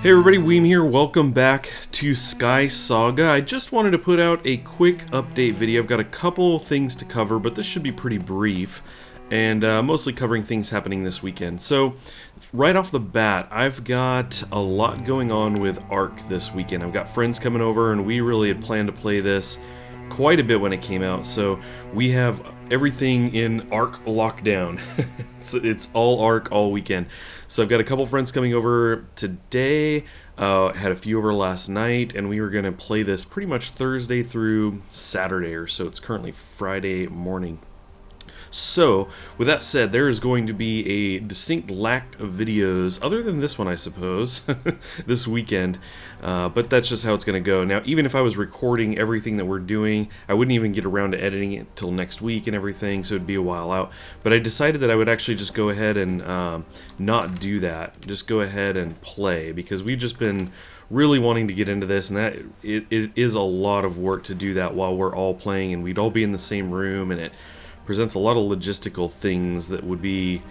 Hey everybody, Weem here. Welcome back to SkySaga. I just wanted to put out a quick update video. I've got a couple things to cover, but this should be pretty brief, and mostly covering things happening this weekend. So, right off the bat, I've got a lot going on with ARK this weekend. I've got friends coming over, and we really had planned to play this quite a bit when it came out, so we have everything in ARK lockdown. it's all ARK all weekend. So I've got a couple friends coming over today, had a few over last night, and we were going to play this pretty much Thursday through Saturday or so. It's currently Friday morning. So, with that said, there is going to be a distinct lack of videos, other than this one, I suppose, this weekend, but that's just how it's going to go. Now, even if I was recording everything that we're doing, I wouldn't even get around to editing it till next week and everything, so it'd be a while out. But I decided that I would actually just go ahead and not do that, just go ahead and play, because we've just been really wanting to get into this, and that it is a lot of work to do that while we're all playing, and we'd all be in the same room, and it presents a lot of logistical things that would be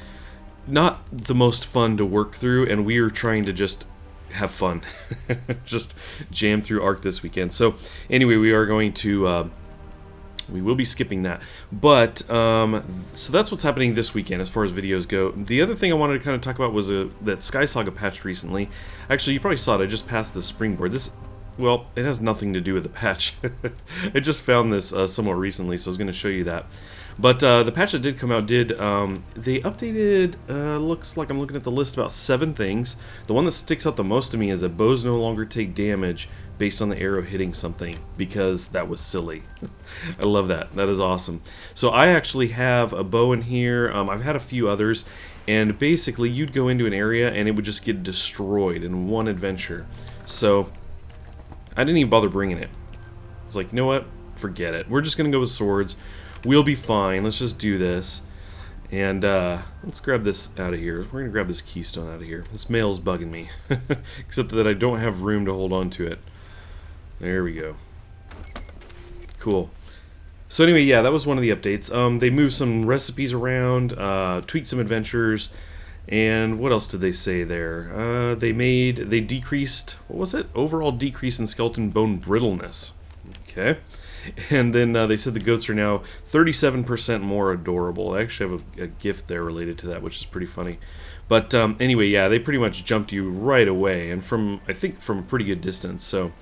not the most fun to work through, and we are trying to just have fun. Just jam through ARK this weekend. So anyway, we are going to we will be skipping that, but so that's what's happening this weekend as far as videos go. The other thing I wanted to kind of talk about was that SkySaga patched recently. Actually, you probably saw it. I just passed the springboard. Well, it has nothing to do with the patch. I just found this somewhat recently, so I was going to show you that. But the patch that did come out they updated, looks like I'm looking at the list, about 7 things. The one that sticks out the most to me is that bows no longer take damage based on the arrow hitting something, because that was silly. I love that. That is awesome. So I actually have a bow in here. I've had a few others, and basically you'd go into an area and it would just get destroyed in one adventure. So I didn't even bother bringing it. I was like, you know what? Forget it. We're just going to go with swords. We'll be fine. Let's just do this. And let's grab this out of here. We're going to grab this keystone out of here. This mail's bugging me. Except that I don't have room to hold on to it. There we go. Cool. So anyway, yeah, that was one of the updates. They moved some recipes around, tweaked some adventures, and what else did they say there? They decreased, what was it? Overall decrease in skeleton bone brittleness. Okay. And then they said the goats are now 37% more adorable. I actually have a gift there related to that, which is pretty funny. But anyway, yeah, they pretty much jumped you right away, and I think from a pretty good distance. So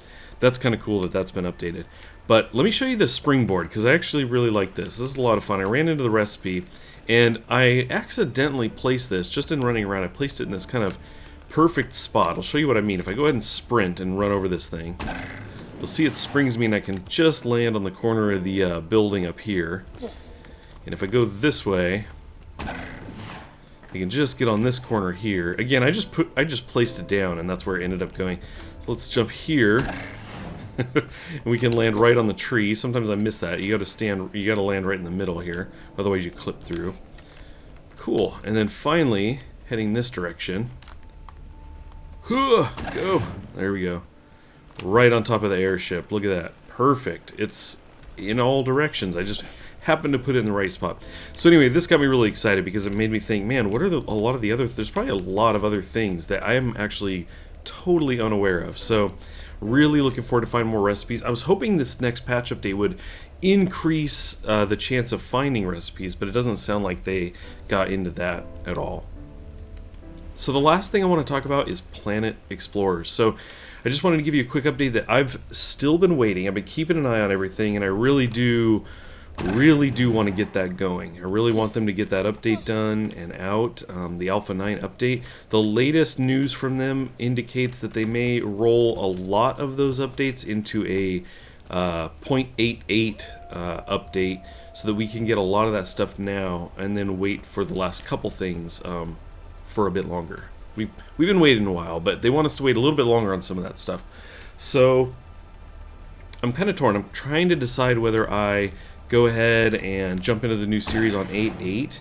that's kind of cool that that's been updated. But let me show you the springboard, because I actually really like this. This is a lot of fun. I ran into the recipe, and I accidentally placed this, just in running around, I placed it in this kind of perfect spot. I'll show you what I mean. If I go ahead and sprint and run over this thing, you'll see it springs me, and I can just land on the corner of the building up here. And if I go this way, I can just get on this corner here. Again, I just placed it down, and that's where it ended up going. So let's jump here. And we can land right on the tree. Sometimes I miss that. You gotta land right in the middle here, otherwise you clip through. Cool. And then finally, heading this direction. Go. There we go. Right on top of the airship. Look at that. Perfect. It's in all directions. I just happened to put it in the right spot. So anyway, this got me really excited, because it made me think, man, what are a lot of the other... There's probably a lot of other things that I am actually totally unaware of. So really looking forward to finding more recipes. I was hoping this next patch update would increase the chance of finding recipes, but it doesn't sound like they got into that at all. So the last thing I want to talk about is Planet Explorers. So I just wanted to give you a quick update that I've still been waiting. I've been keeping an eye on everything, and I really do want to get that going. I really want them to get that update done and out, the Alpha 9 update. The latest news from them indicates that they may roll a lot of those updates into a 0.88 update, so that we can get a lot of that stuff now, and then wait for the last couple things for a bit longer. We've been waiting a while, but they want us to wait a little bit longer on some of that stuff. So I'm kind of torn. I'm trying to decide whether I go ahead and jump into the new series on 8.8,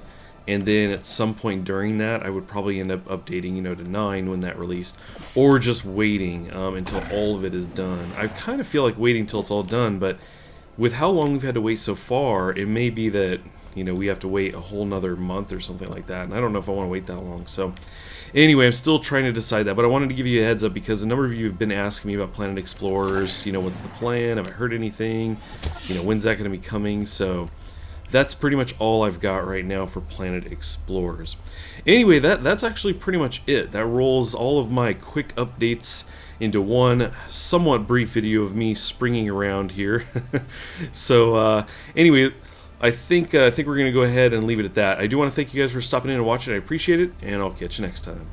and then at some point during that I would probably end up updating, to 9 when that released, or just waiting until all of it is done. I kind of feel like waiting until it's all done, but with how long we've had to wait so far, it may be that we have to wait a whole nother month or something like that, and I don't know if I want to wait that long. So Anyway, I'm still trying to decide that, but I wanted to give you a heads up because a number of you have been asking me about Planet Explorers. You know, what's the plan? Have I heard anything? You know, when's that going to be coming? So that's pretty much all I've got right now for Planet Explorers. Anyway, that's actually pretty much it. That rolls all of my quick updates into one somewhat brief video of me springing around here. So anyway, I think we're going to go ahead and leave it at that. I do want to thank you guys for stopping in and watching. I appreciate it, and I'll catch you next time.